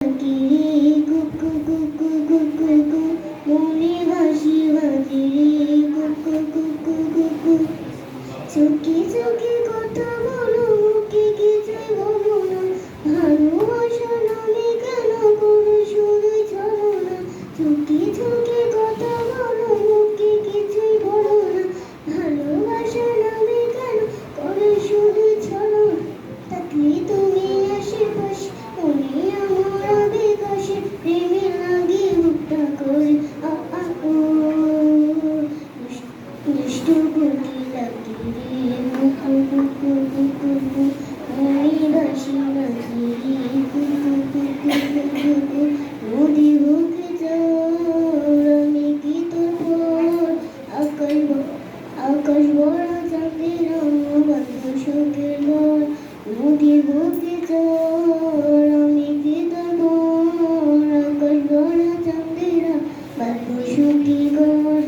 কুকু কুকু কুকু কু মনে বাঁশি বাজে রে কুকু কুকু কুকু চোখে চোখে কথা বলো মুখে কিছুই বলো না ভালোবাসা নামে কেন করে শুধু চলো না চোখে চোখে কথা বলো মুখে কিছুই বলো না ভালোবাসা নামে কেন করে শুধু চলো না থাকলে তুমি আশেপাশে মনে আমার আবেগ আসে প্রেমে লাগে বুকটা করে আ আ ও দুষ্টু বুকে লাগে রে কুকু কুকু কুকু কু মনে বাঁশি বাজে রে কুকু কুকু কুকু কু নদী বুকে জল আমি কি তোর পর আকাশ বড় চাঁদের বন্ধ শোকের ঘর নদী বুকে জল আমি কি তোর পর আকাশ বড় চাঁদের বন্ধ শোকের ঘর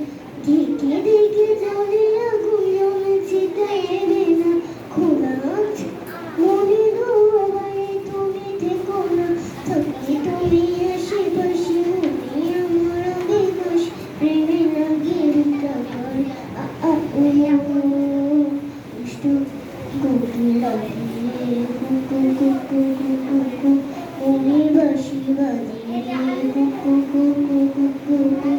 দেখে দেখে জলে আগুন জ্বলছে তাই এবে না খোলা আছে মনে দোয়ায় তুমি থেকো না থাকলে তুমি আশেপাশে মনে আমার আবেগ আসে প্রেমে লাগে বুকটা করে আ আ ও দুষ্টু বুকে লাগে কুকু কুকু কুকু কু মনে বাঁশি বাজে রে কুকু কুকু কুকু কু